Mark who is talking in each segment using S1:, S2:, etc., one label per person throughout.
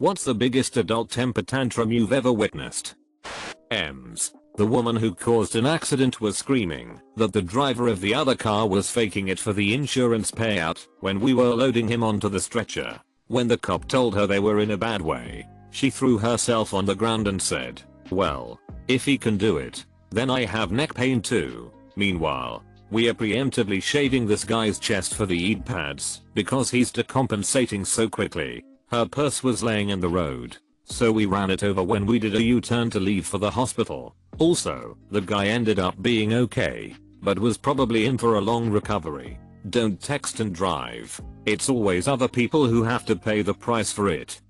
S1: What's the biggest adult temper tantrum you've ever witnessed? Ems. The woman who caused an accident was screaming that the driver of the other car was faking it for the insurance payout when we were loading him onto the stretcher. When the cop told her they were in a bad way, she threw herself on the ground and said, "Well, if he can do it, then I have neck pain too." Meanwhile, we are preemptively shaving this guy's chest for the ED pads because he's decompensating so quickly. Her purse was laying in the road, so we ran it over when we did a U-turn to leave for the hospital. Also, the guy ended up being okay, but was probably in for a long recovery. Don't text and drive. It's always other people who have to pay the price for it.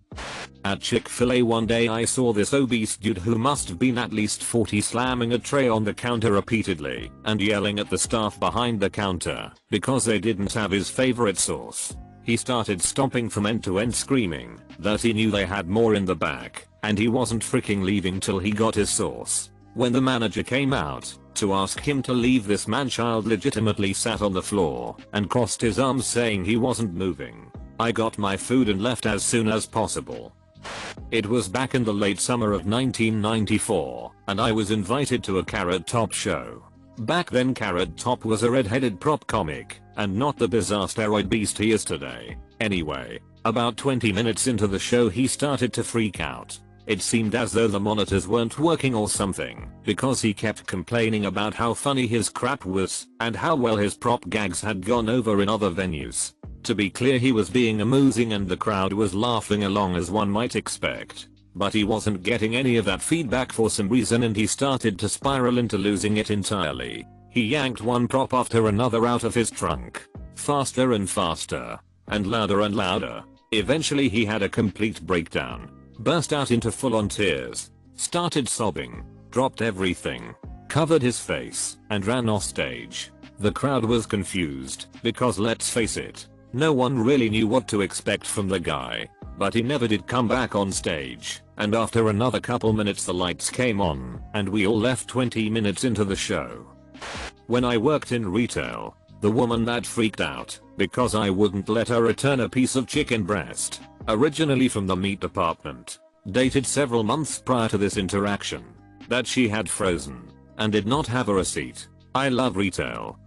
S1: At Chick-fil-A one day I saw this obese dude who must have been at least 40 slamming a tray on the counter repeatedly and yelling at the staff behind the counter because they didn't have his favorite sauce. He started stomping from end to end screaming that he knew they had more in the back and he wasn't freaking leaving till he got his sauce. When the manager came out to ask him to leave, this man-child legitimately sat on the floor and crossed his arms saying he wasn't moving. I got my food and left as soon as possible. It was back in the late summer of 1994 and I was invited to a Carrot Top show. Back then Carrot Top was a red-headed prop comic and not the bizarre steroid beast he is today. Anyway, about 20 minutes into the show he started to freak out. It seemed as though the monitors weren't working or something because he kept complaining about how funny his crap was and how well his prop gags had gone over in other venues. To be clear, he was being amusing and the crowd was laughing along as one might expect. But he wasn't getting any of that feedback for some reason and he started to spiral into losing it entirely. He yanked one prop after another out of his trunk. Faster and faster. And louder and louder. Eventually he had a complete breakdown. Burst out into full-on tears. Started sobbing. Dropped everything. Covered his face. And ran off stage. The crowd was confused because let's face it, no one really knew what to expect from the guy. But he never did come back on stage, and after another couple minutes the lights came on, and we all left 20 minutes into the show. When I worked in retail, the woman that freaked out because I wouldn't let her return a piece of chicken breast, originally from the meat department, dated several months prior to this interaction, that she had frozen, and did not have a receipt. I love retail.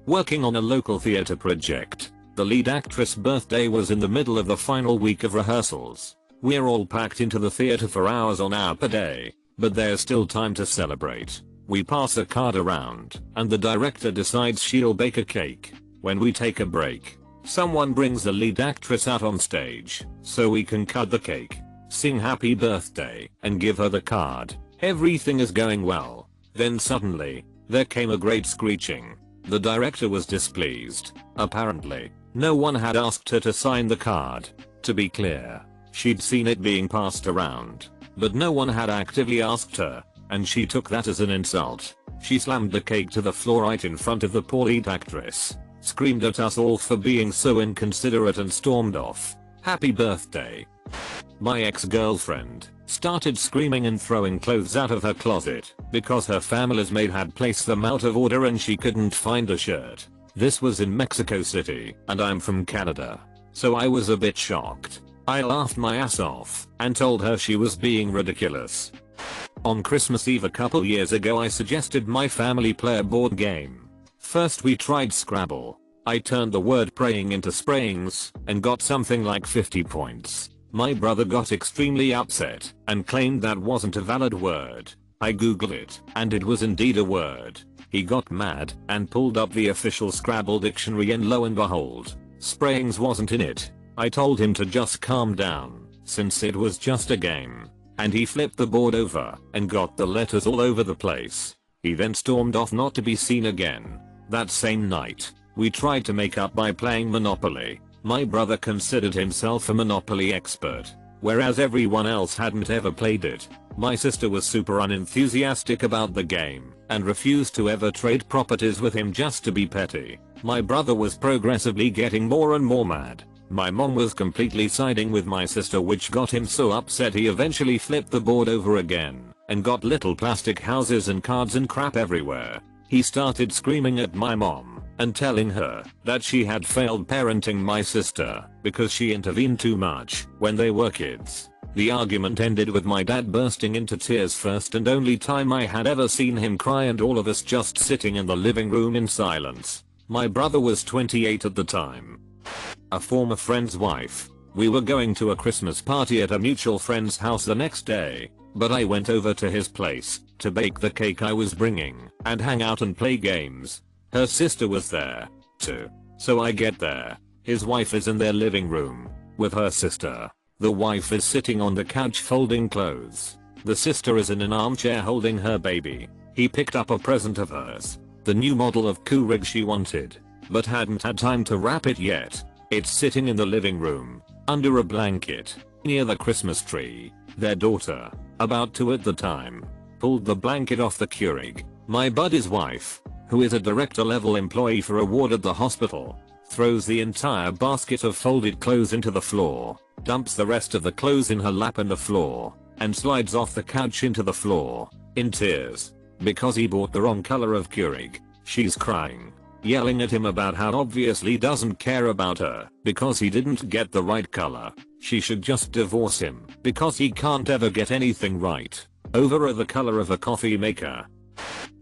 S1: Working on a local theater project, the lead actress' birthday was in the middle of the final week of rehearsals. We're all packed into the theater for hours on hour per day, but there's still time to celebrate. We pass a card around, and the director decides she'll bake a cake. When we take a break, someone brings the lead actress out on stage, so we can cut the cake, sing happy birthday, and give her the card. Everything is going well. Then suddenly, there came a great screeching. The director was displeased. Apparently, no one had asked her to sign the card. To be clear, she'd seen it being passed around, but no one had actively asked her, and she took that as an insult. She slammed the cake to the floor right in front of the poor lead actress, screamed at us all for being so inconsiderate and stormed off. Happy birthday. My ex-girlfriend started screaming and throwing clothes out of her closet because her family's maid had placed them out of order and she couldn't find a shirt. This was in Mexico City and I'm from Canada, so I was a bit shocked. I laughed my ass off and told her she was being ridiculous. On Christmas Eve a couple years ago I suggested my family play a board game. First we tried Scrabble. I turned the word praying into sprayings and got something like 50 points. My brother got extremely upset and claimed that wasn't a valid word. I googled it and it was indeed a word. He got mad and pulled up the official Scrabble dictionary and lo and behold, sprayings wasn't in it. I told him to just calm down since it was just a game. And he flipped the board over and got the letters all over the place. He then stormed off not to be seen again. That same night, we tried to make up by playing Monopoly. My brother considered himself a Monopoly expert, whereas everyone else hadn't ever played it. My sister was super unenthusiastic about the game and refused to ever trade properties with him just to be petty. My brother was progressively getting more and more mad. My mom was completely siding with my sister, which got him so upset he eventually flipped the board over again and got little plastic houses and cards and crap everywhere. He started screaming at my mom and telling her that she had failed parenting my sister because she intervened too much when they were kids. The argument ended with my dad bursting into tears, first and only time I had ever seen him cry, and all of us just sitting in the living room in silence. My brother was 28 at the time. A former friend's wife. We were going to a Christmas party at a mutual friend's house the next day, but I went over to his place to bake the cake I was bringing and hang out and play games. Her sister was there too. So I get there. His wife is in their living room with her sister. The wife is sitting on the couch folding clothes. The sister is in an armchair holding her baby. He picked up a present of hers, the new model of Keurig she wanted, but hadn't had time to wrap it yet. It's sitting in the living room, under a blanket, near the Christmas tree. Their daughter, about 2 at the time, pulled the blanket off the Keurig. My buddy's wife, who is a director level employee for a ward at the hospital, throws the entire basket of folded clothes into the floor, dumps the rest of the clothes in her lap and the floor, and slides off the couch into the floor, in tears, because he bought the wrong color of Keurig. She's crying, yelling at him about how obviously doesn't care about her because he didn't get the right color. She should just divorce him because he can't ever get anything right over the color of a coffee maker.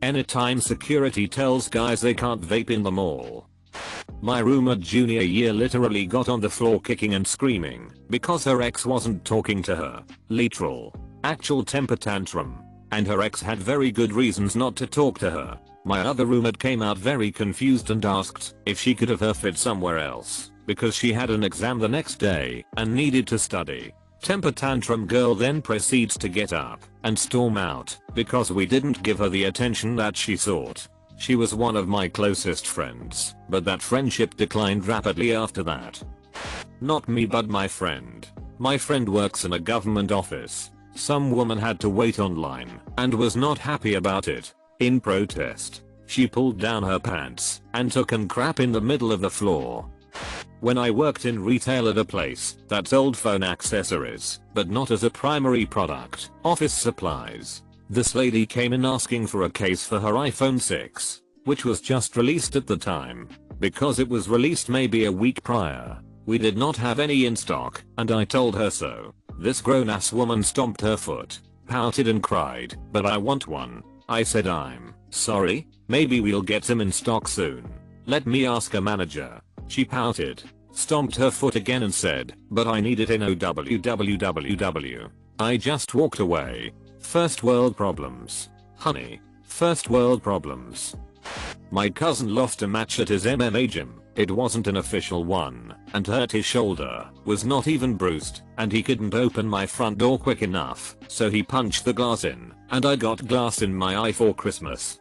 S1: Anytime security tells guys they can't vape in the mall. My roommate junior year literally got on the floor kicking and screaming because her ex wasn't talking to her. Literal, actual temper tantrum. And her ex had very good reasons not to talk to her. My other roommate came out very confused and asked if she could have her fit somewhere else because she had an exam the next day and needed to study. Temper tantrum girl then proceeds to get up and storm out because we didn't give her the attention that she sought. She was one of my closest friends, but that friendship declined rapidly after that. Not me, but my friend. My friend works in a government office. Some woman had to wait online and was not happy about it. In protest, she pulled down her pants and took a crap in the middle of the floor. When I worked in retail at a place that sold phone accessories, but not as a primary product, office supplies, this lady came in asking for a case for her iPhone 6, which was just released at the time. Because it was released maybe a week prior, we did not have any in stock, and I told her so. This grown-ass woman stomped her foot, pouted and cried, "But I want one." I said, "I'm sorry, maybe we'll get them in stock soon. Let me ask a manager." She pouted, stomped her foot again and said, "But I need it in OWWWW." I just walked away. First world problems. Honey. First world problems. My cousin lost a match at his MMA gym. It wasn't an official one, and hurt his shoulder, was not even bruised, and he couldn't open my front door quick enough, so he punched the glass in, and I got glass in my eye for Christmas.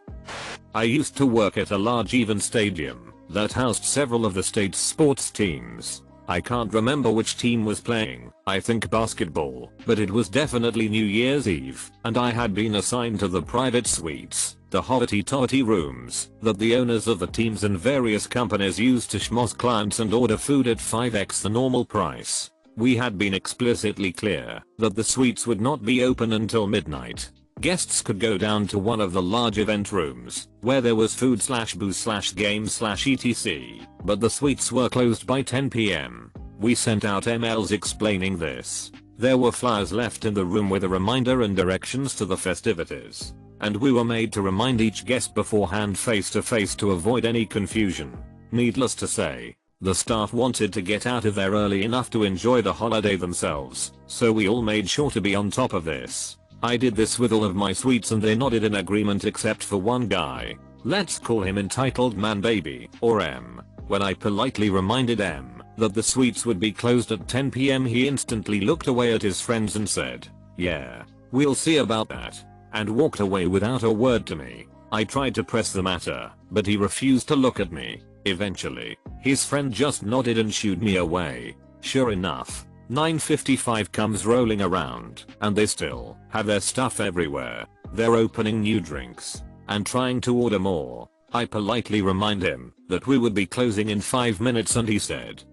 S1: I used to work at a large event stadium that housed several of the state's sports teams. I can't remember which team was playing, I think basketball, but it was definitely New Year's Eve, and I had been assigned to the private suites, the hoity-toity rooms, that the owners of the teams and various companies used to schmoz clients and order food at 5x the normal price. We had been explicitly clear that the suites would not be open until midnight. Guests could go down to one of the large event rooms, where there was food / booze / games / etc, but the suites were closed by 10 PM. We sent out emails explaining this. There were flyers left in the room with a reminder and directions to the festivities, and we were made to remind each guest beforehand face to face to avoid any confusion. Needless to say, the staff wanted to get out of there early enough to enjoy the holiday themselves, so we all made sure to be on top of this. I did this with all of my suites and they nodded in agreement except for one guy. Let's call him entitled Man Baby, or M. When I politely reminded M that the suites would be closed at 10 PM, he instantly looked away at his friends and said, "Yeah, we'll see about that," and walked away without a word to me. I tried to press the matter, but he refused to look at me. Eventually, his friend just nodded and shooed me away. Sure enough, 9:55 comes rolling around, and they still have their stuff everywhere. They're opening new drinks and trying to order more. I politely remind him that we would be closing in 5 minutes and he said,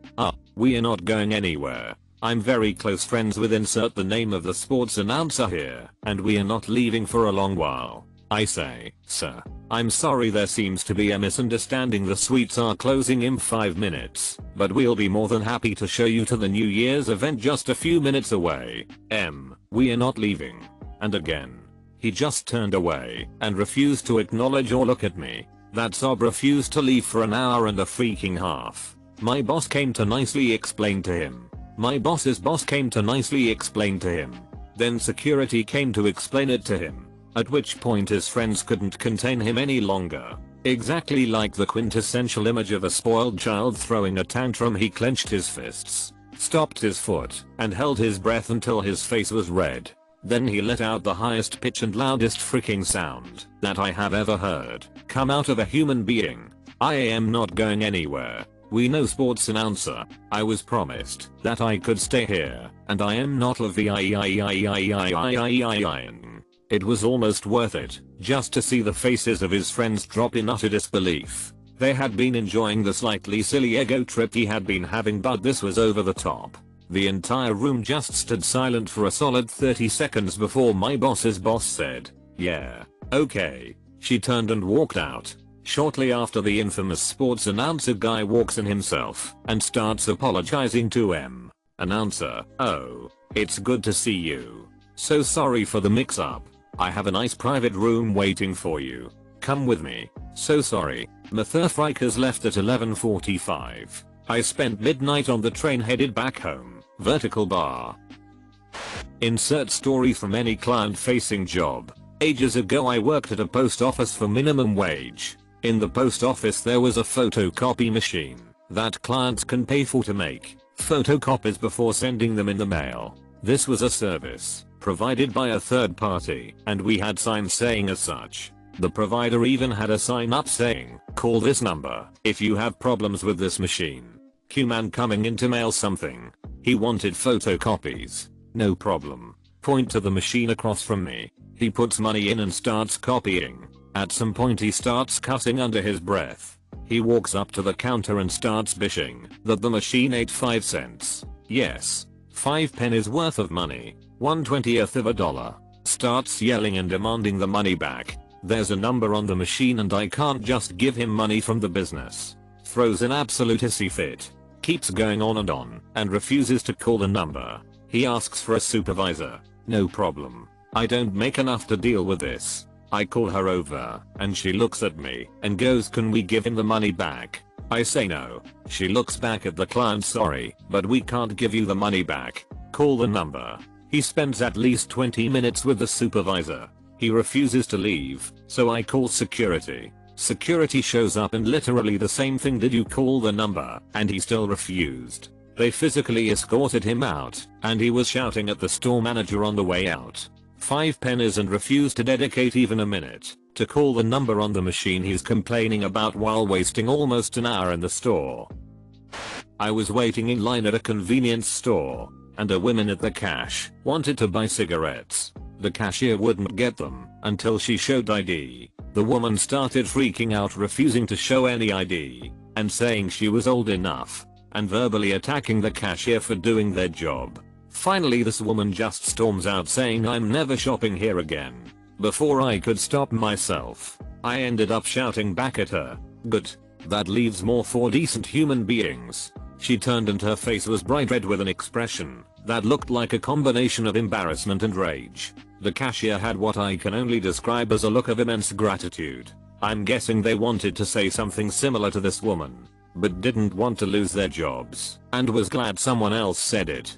S1: "We are not going anywhere. I'm very close friends with insert the name of the sports announcer here, and we are not leaving for a long while." I say, sir, I'm sorry, there seems to be a misunderstanding. The suites are closing in 5 minutes, but we'll be more than happy to show you to the New Year's event just a few minutes away. We are not leaving. And again, he just turned away and refused to acknowledge or look at me. That sob refused to leave for an hour and a freaking half. My boss came to nicely explain to him. My boss's boss came to nicely explain to him. Then security came to explain it to him. At which point his friends couldn't contain him any longer. Exactly like the quintessential image of a spoiled child throwing a tantrum, he clenched his fists, stopped his foot, and held his breath until his face was red. Then he let out the highest pitch and loudest freaking sound that I have ever heard come out of a human being. I am not going anywhere. We know, sports announcer. I was promised that I could stay here, and I am not leaving. It was almost worth it, just to see the faces of his friends drop in utter disbelief. They had been enjoying the slightly silly ego trip he had been having, but this was over the top. The entire room just stood silent for a solid 30 seconds before my boss's boss said, "Yeah, okay." She turned and walked out. Shortly after, the infamous sports announcer guy walks in himself and starts apologizing to announcer. "Oh, it's good to see you. So sorry for the mix-up. I have a nice private room waiting for you. Come with me. So sorry. Motherfrikers left at 11:45. I spent midnight on the train headed back home. Vertical bar." Insert story from any client-facing job. Ages ago I worked at a post office for minimum wage. In the post office there was a photocopy machine that clients can pay for to make photocopies before sending them in the mail. This was a service provided by a third party, and we had signs saying as such. The provider even had a sign up saying, "Call this number if you have problems with this machine." Q-man coming in to mail something. He wanted photocopies. No problem. Point to the machine across from me. He puts money in and starts copying. At some point he starts cussing under his breath. He walks up to the counter and starts bitching that the machine ate 5 cents. Yes, 5 pennies worth of money. 1/20th of a dollar. Starts yelling and demanding the money back. There's a number on the machine and I can't just give him money from the business. Throws an absolute hissy fit. Keeps going on and refuses to call the number. He asks for a supervisor. No problem. I don't make enough to deal with this. I call her over and she looks at me and goes, "Can we give him the money back?" I say no. She looks back at the client, "Sorry, but we can't give you the money back. Call the number." He spends at least 20 minutes with the supervisor. He refuses to leave, so I call security. Security shows up and literally the same thing, "Did you call the number?" And he still refused. They physically escorted him out, and he was shouting at the store manager on the way out. 5 pennies and refused to dedicate even a minute to call the number on the machine he's complaining about while wasting almost an hour in the store. I was waiting in line at a convenience store, and a woman at the cash wanted to buy cigarettes. The cashier wouldn't get them until she showed ID. The woman started freaking out, refusing to show any ID, and saying she was old enough, and verbally attacking the cashier for doing their job. Finally this woman just storms out saying, "I'm never shopping here again." Before I could stop myself, I ended up shouting back at her, "Good. That leaves more for decent human beings." She turned and her face was bright red with an expression that looked like a combination of embarrassment and rage. The cashier had what I can only describe as a look of immense gratitude. I'm guessing they wanted to say something similar to this woman, but didn't want to lose their jobs, and was glad someone else said it.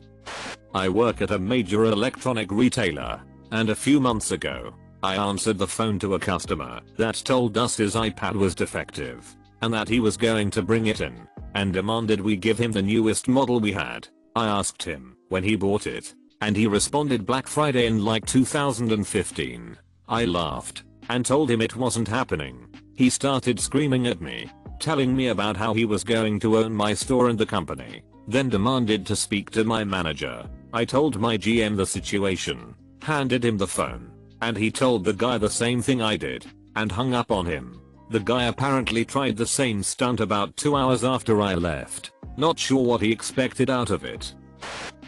S1: I work at a major electronic retailer, and a few months ago, I answered the phone to a customer that told us his iPad was defective, and that he was going to bring it in, and demanded we give him the newest model we had. I asked him when he bought it, and he responded Black Friday in like 2015. I laughed and told him it wasn't happening. He started screaming at me, telling me about how he was going to own my store and the company, then demanded to speak to my manager. I told my GM the situation, handed him the phone, and he told the guy the same thing I did, and hung up on him. The guy apparently tried the same stunt about 2 hours after I left. Not sure what he expected out of it.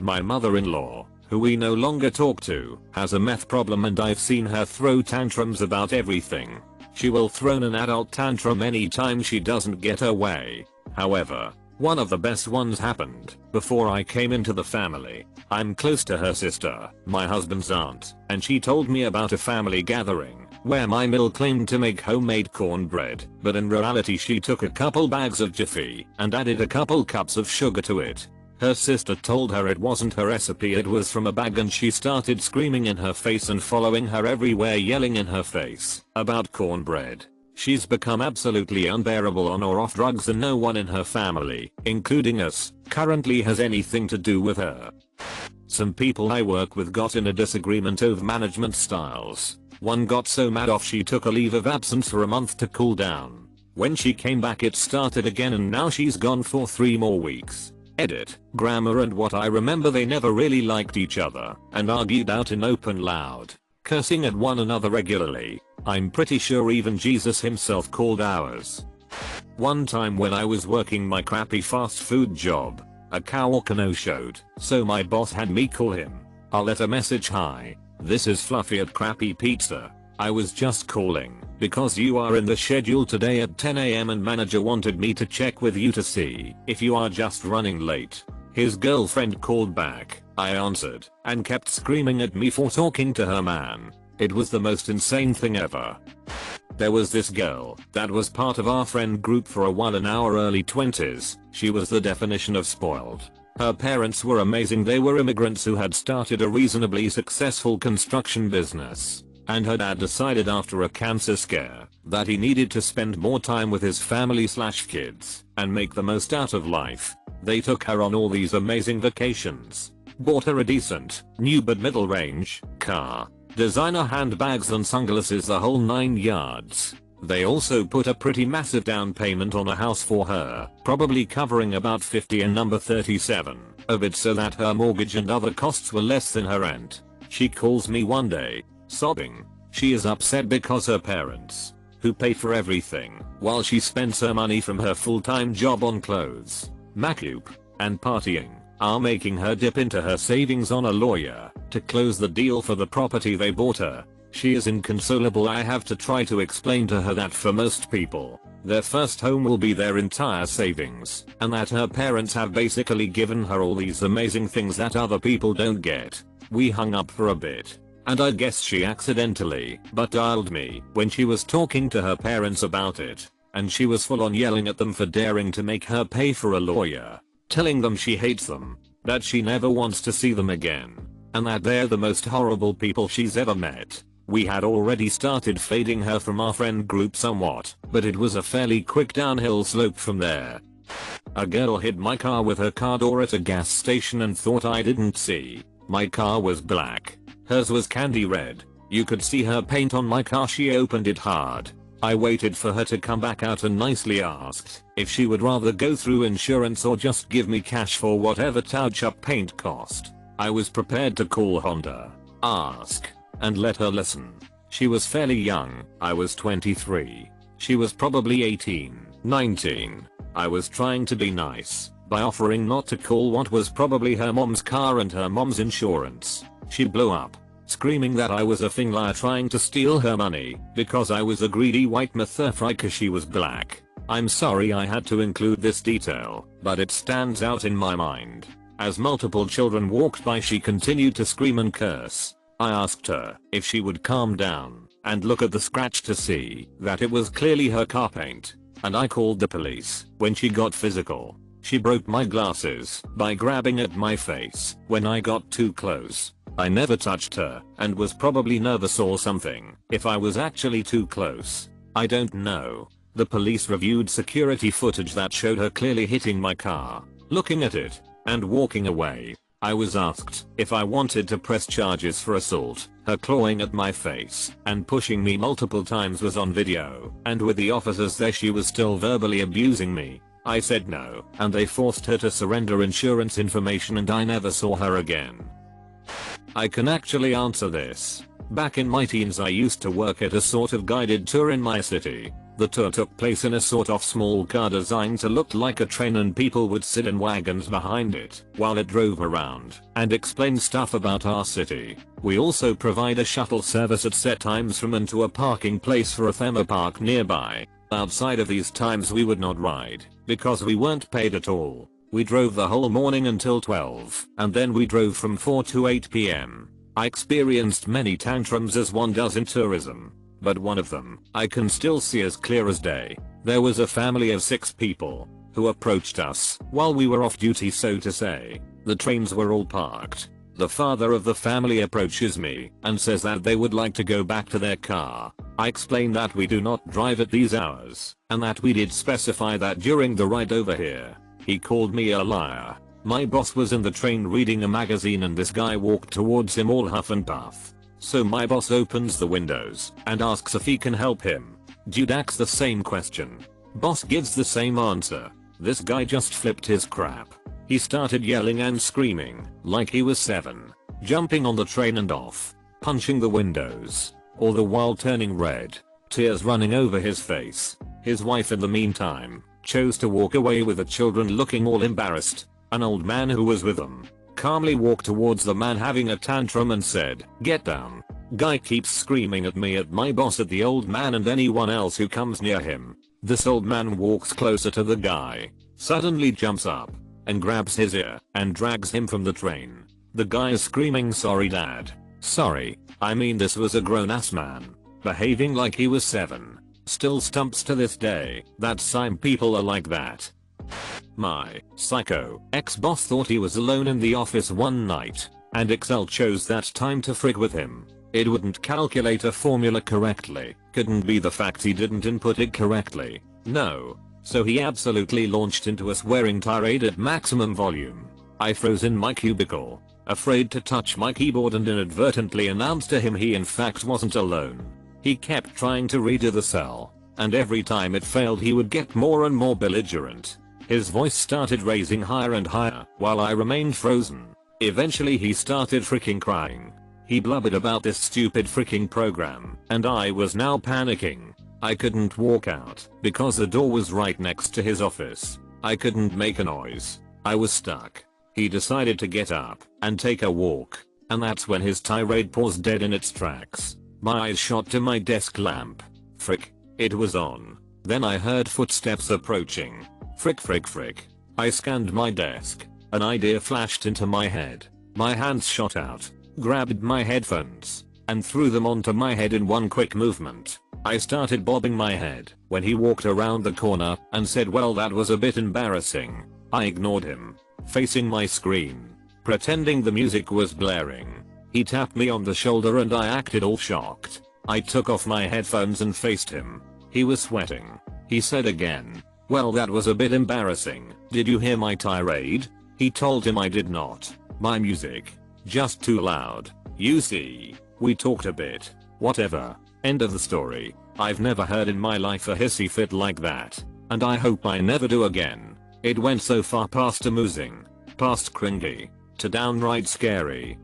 S1: My mother-in-law, who we no longer talk to, has a meth problem and I've seen her throw tantrums about everything. She will throw an adult tantrum anytime she doesn't get her way. However, one of the best ones happened before I came into the family. I'm close to her sister, my husband's aunt, and she told me about a family gathering where my mill claimed to make homemade cornbread, but in reality she took a couple bags of Jiffy and added a couple cups of sugar to it. Her sister told her it wasn't her recipe, it was from a bag, and she started screaming in her face and following her everywhere, yelling in her face about cornbread. She's become absolutely unbearable on or off drugs, and no one in her family, including us, currently has anything to do with her. Some people I work with got in a disagreement over management styles. One got so mad off she took a leave of absence for a month to cool down. When she came back it started again, and now she's gone for 3 more weeks. Edit, grammar and what I remember they never really liked each other and argued out in open loud, cursing at one another regularly. I'm pretty sure even Jesus himself called ours. One time when I was working my crappy fast food job, a coworker no-showed, so my boss had me call him. I'll let a message, "Hi, this is Fluffy at Crappy Pizza. I was just calling because you are in the schedule today at 10 AM and manager wanted me to check with you to see if you are just running late." His girlfriend called back, I answered, and kept screaming at me for talking to her man. It was the most insane thing ever. There was this girl that was part of our friend group for a while in our early 20s. She was the definition of spoiled. Her parents were amazing. They were immigrants who had started a reasonably successful construction business, and her dad decided after a cancer scare that he needed to spend more time with his family/kids and make the most out of life. They took her on all these amazing vacations, bought her a decent, new but middle range car, designer handbags and sunglasses, the whole 9 yards. They also put a pretty massive down payment on a house for her, probably covering about 50 and number 37 of it, so that her mortgage and other costs were less than her rent. She calls me one day, sobbing. She is upset because her parents, who pay for everything while she spends her money from her full-time job on clothes, makeup, and partying, are making her dip into her savings on a lawyer to close the deal for the property they bought her. She is inconsolable. I have to try to explain to her that for most people, their first home will be their entire savings, and that her parents have basically given her all these amazing things that other people don't get. We hung up for a bit, and I guess she accidentally but dialed me when she was talking to her parents about it, and she was full on yelling at them for daring to make her pay for a lawyer, telling them she hates them, that she never wants to see them again, and that they're the most horrible people she's ever met. We had already started fading her from our friend group somewhat, but it was a fairly quick downhill slope from there. A girl hit my car with her car door at a gas station and thought I didn't see. My car was black. Hers was candy red. You could see her paint on my car. She opened it hard. I waited for her to come back out and nicely asked if she would rather go through insurance or just give me cash for whatever touch-up paint cost. I was prepared to call Honda, ask, and let her listen. She was fairly young. I was 23. She was probably 18, 19. I was trying to be nice by offering not to call what was probably her mom's car and her mom's insurance. She blew up, screaming that I was a fingler trying to steal her money because I was a greedy white motherfucker. She was black. I'm sorry I had to include this detail, but it stands out in my mind. As multiple children walked by, she continued to scream and curse. I asked her if she would calm down and look at the scratch to see that it was clearly her car paint, and I called the police when she got physical. She broke my glasses by grabbing at my face when I got too close. I never touched her and was probably nervous or something if I was actually too close. I don't know. The police reviewed security footage that showed her clearly hitting my car, looking at it, and walking away. I was asked if I wanted to press charges for assault. Her clawing at my face and pushing me multiple times was on video, and with the officers there she was still verbally abusing me. I said no, and they forced her to surrender insurance information, and I never saw her again. I can actually answer this. Back in my teens I used to work at a sort of guided tour in my city. The tour took place in a sort of small car designed to look like a train, and people would sit in wagons behind it while it drove around and explained stuff about our city. We also provide a shuttle service at set times from and to a parking place for a theme park nearby. Outside of these times we would not ride because we weren't paid at all. We drove the whole morning until 12, and then we drove from 4 to 8 PM. I experienced many tantrums as one does in tourism, but one of them I can still see as clear as day. There was a family of 6 people who approached us while we were off duty, so to say. The trains were all parked. The father of the family approaches me and says that they would like to go back to their car. I explain that we do not drive at these hours and that we did specify that during the ride over here. He called me a liar. My boss was in the train reading a magazine and this guy walked towards him all huff and puff. So my boss opens the windows and asks if he can help him. Dude asks the same question. Boss gives the same answer. This guy just flipped his crap. He started yelling and screaming like he was 7, jumping on the train and off, punching the windows, all the while turning red, tears running over his face. His wife in the meantime chose to walk away with the children looking all embarrassed. An old man who was with them calmly walked towards the man having a tantrum and said, "Get down." Guy keeps screaming at me, at my boss, at the old man and anyone else who comes near him. This old man walks closer to the guy, suddenly jumps up and grabs his ear and drags him from the train. The guy is screaming, "Sorry dad. Sorry. I mean, this was a grown ass man behaving like he was 7. Still stumps to this day that some people are like that. My psycho ex-boss thought he was alone in the office one night, and Excel chose that time to frig with him. It wouldn't calculate a formula correctly. Couldn't be the fact he didn't input it correctly. No. So he absolutely launched into a swearing tirade at maximum volume. I froze in my cubicle, afraid to touch my keyboard, and inadvertently announced to him he in fact wasn't alone. He kept trying to redo the cell, and every time it failed he would get more and more belligerent. His voice started raising higher and higher while I remained frozen. Eventually he started freaking crying. He blubbered about this stupid freaking program, and I was now panicking. I couldn't walk out because the door was right next to his office. I couldn't make a noise. I was stuck. He decided to get up and take a walk, and that's when his tirade paused dead in its tracks. My eyes shot to my desk lamp. Frick. It was on. Then I heard footsteps approaching. Frick frick frick. I scanned my desk. An idea flashed into my head. My hands shot out, grabbed my headphones, and threw them onto my head in one quick movement. I started bobbing my head when he walked around the corner and said, "Well, that was a bit embarrassing." I ignored him, facing my screen, pretending the music was blaring. He tapped me on the shoulder and I acted all shocked. I took off my headphones and faced him. He was sweating. He said again, "Well, that was a bit embarrassing. Did you hear my tirade?" He told him I did not. My music, just too loud. You see, we talked a bit. Whatever. End of the story. I've never heard in my life a hissy fit like that, and I hope I never do again. It went so far past amusing, past cringy, to downright scary.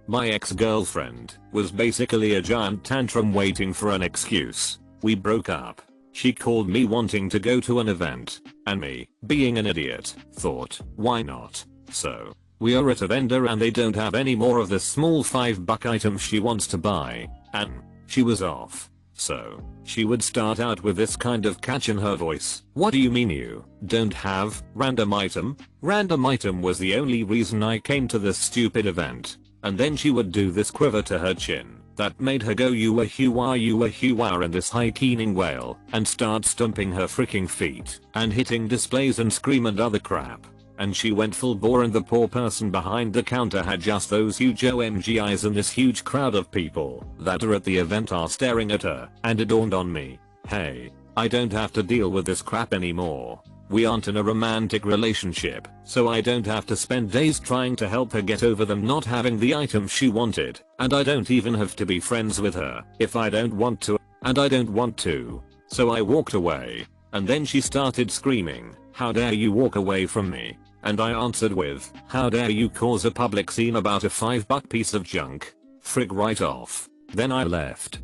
S1: My ex-girlfriend was basically a giant tantrum waiting for an excuse. We broke up. She called me wanting to go to an event, and me, being an idiot, thought, why not? So, we are at a vendor and they don't have any more of the small $5 items she wants to buy, and she was off. So, she would start out with this kind of catch in her voice. "What do you mean you don't have random item?" Random item was the only reason I came to this stupid event. And then she would do this quiver to her chin that made her go you a hua in this high keening wail and start stomping her freaking feet and hitting displays and scream and other crap. And she went full bore, and the poor person behind the counter had just those huge OMG eyes, and this huge crowd of people that are at the event are staring at her. And it dawned on me, hey, I don't have to deal with this crap anymore. We aren't in a romantic relationship, so I don't have to spend days trying to help her get over them not having the item she wanted, and I don't even have to be friends with her if I don't want to, and I don't want to. So I walked away, and then she started screaming, "How dare you walk away from me?" And I answered with, "How dare you cause a public scene about a $5 piece of junk? Frig right off." Then I left.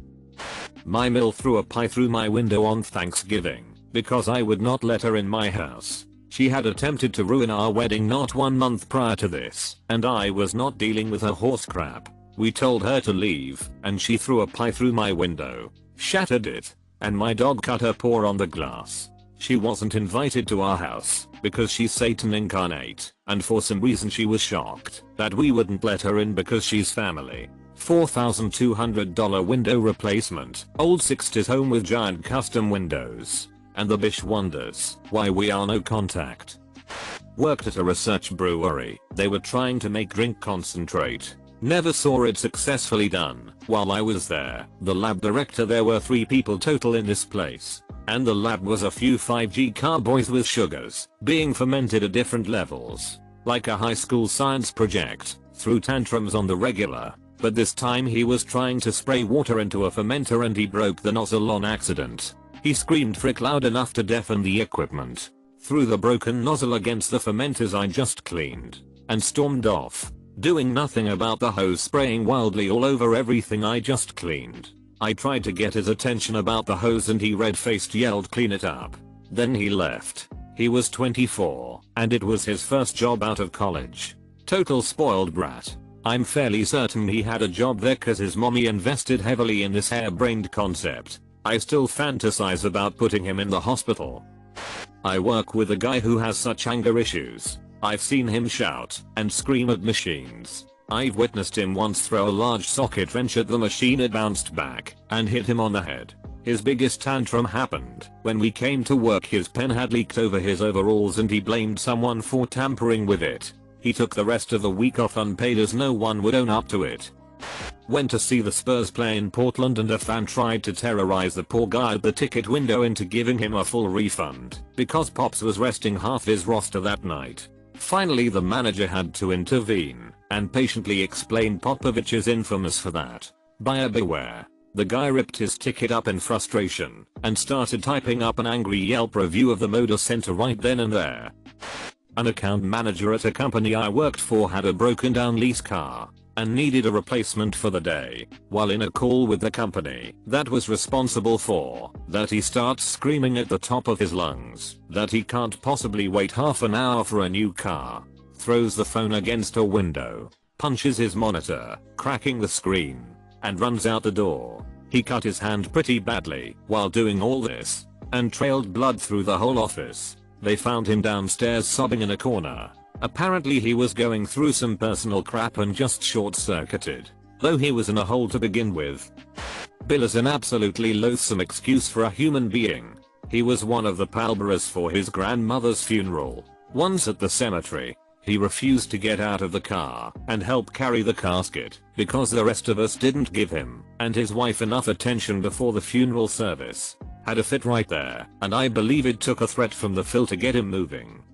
S1: My mill threw a pie through my window on Thanksgiving because I would not let her in my house. She had attempted to ruin our wedding not 1 month prior to this, and I was not dealing with her horse crap. We told her to leave, and she threw a pie through my window, shattered it, and my dog cut her paw on the glass. She wasn't invited to our house because she's Satan incarnate, and for some reason she was shocked that we wouldn't let her in because she's family. $4,200 window replacement, old 60s home with giant custom windows. And the bish wonders why we are no contact. Worked at a research brewery. They were trying to make drink concentrate. Never saw it successfully done. While I was there, the lab director, there were 3 people total in this place. And the lab was a few 5G carboys with sugars being fermented at different levels. Like a high school science project, threw tantrums on the regular. But this time he was trying to spray water into a fermenter and he broke the nozzle on accident. He screamed frick loud enough to deafen the equipment, threw the broken nozzle against the fermenters I just cleaned, and stormed off, doing nothing about the hose spraying wildly all over everything I just cleaned. I tried to get his attention about the hose and he red-faced yelled clean it up. Then he left. He was 24, and it was his first job out of college. Total spoiled brat. I'm fairly certain he had a job there cause his mommy invested heavily in this harebrained concept. I still fantasize about putting him in the hospital. I work with a guy who has such anger issues. I've seen him shout and scream at machines. I've witnessed him once throw a large socket wrench at the machine. It bounced back and hit him on the head. His biggest tantrum happened when we came to work. His pen had leaked over his overalls and he blamed someone for tampering with it. He took the rest of the week off unpaid as no one would own up to it. Went to see the Spurs play in Portland and a fan tried to terrorize the poor guy at the ticket window into giving him a full refund because Pops was resting half his roster that night. Finally the manager had to intervene and patiently explain Popovich is infamous for that. Buyer beware. The guy ripped his ticket up in frustration and started typing up an angry Yelp review of the Moda Center right then and there. An account manager at a company I worked for had a broken down lease car and needed a replacement for the day. While in a call with the company that was responsible for that, he starts screaming at the top of his lungs that he can't possibly wait half an hour for a new car, throws the phone against a window, punches his monitor, cracking the screen, and runs out the door. He cut his hand pretty badly while doing all this and trailed blood through the whole office. They found him downstairs sobbing in a corner. Apparently he was going through some personal crap and just short-circuited, though he was in a hole to begin with. Bill is an absolutely loathsome excuse for a human being. He was one of the pallbearers for his grandmother's funeral. Once at the cemetery, he refused to get out of the car and help carry the casket because the rest of us didn't give him and his wife enough attention before the funeral service. Had a fit right there, and I believe it took a threat from the Phil to get him moving.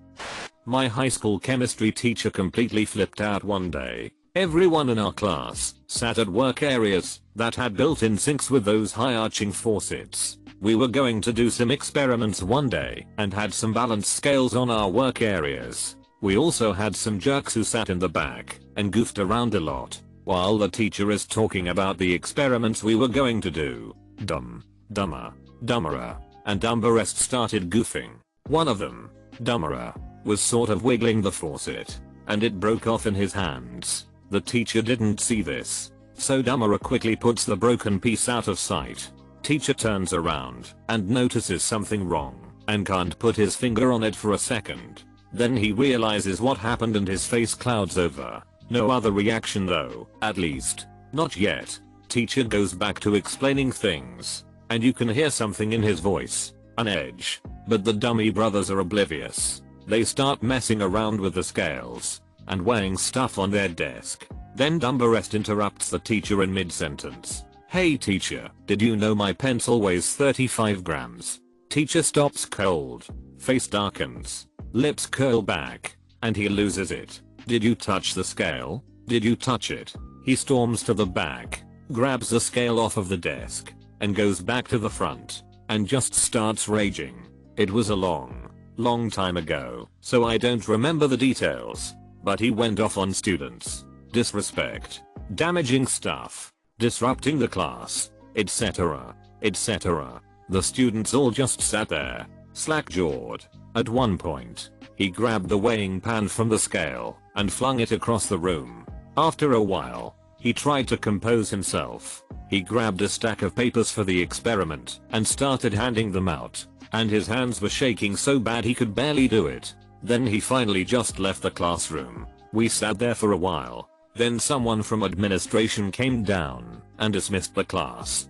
S1: My high school chemistry teacher completely flipped out one day. Everyone in our class sat at work areas that had built-in sinks with those high-arching faucets. We were going to do some experiments one day and had some balance scales on our work areas. We also had some jerks who sat in the back and goofed around a lot while the teacher is talking about the experiments we were going to do. Dumb, dumber, dumberer, and dumberest started goofing. One of them, dumberer, was sort of wiggling the faucet, and it broke off in his hands. The teacher didn't see this, so dumberer quickly puts the broken piece out of sight. Teacher turns around and notices something wrong and can't put his finger on it for a second. Then he realizes what happened and his face clouds over. No other reaction though, at least, not yet. Teacher goes back to explaining things, and you can hear something in his voice, an edge, but the dummy brothers are oblivious. They start messing around with the scales and weighing stuff on their desk. Then dumberest interrupts the teacher in mid-sentence. Hey teacher, did you know my pencil weighs 35 grams? Teacher stops cold, face darkens, lips curl back, and he loses it. Did you touch the scale? Did you touch it? He storms to the back, grabs the scale off of the desk, and goes back to the front, and just starts raging. It was a long time ago, so I don't remember the details, but he went off on students. Disrespect, damaging stuff, disrupting the class, etc. etc. The students all just sat there, slack-jawed. At one point, he grabbed the weighing pan from the scale and flung it across the room. After a while, he tried to compose himself. He grabbed a stack of papers for the experiment and started handing them out, and his hands were shaking so bad he could barely do it. Then he finally just left the classroom. We sat there for a while. Then someone from administration came down and dismissed the class.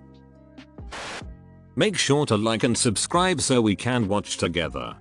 S1: Make sure to like and subscribe so we can watch together.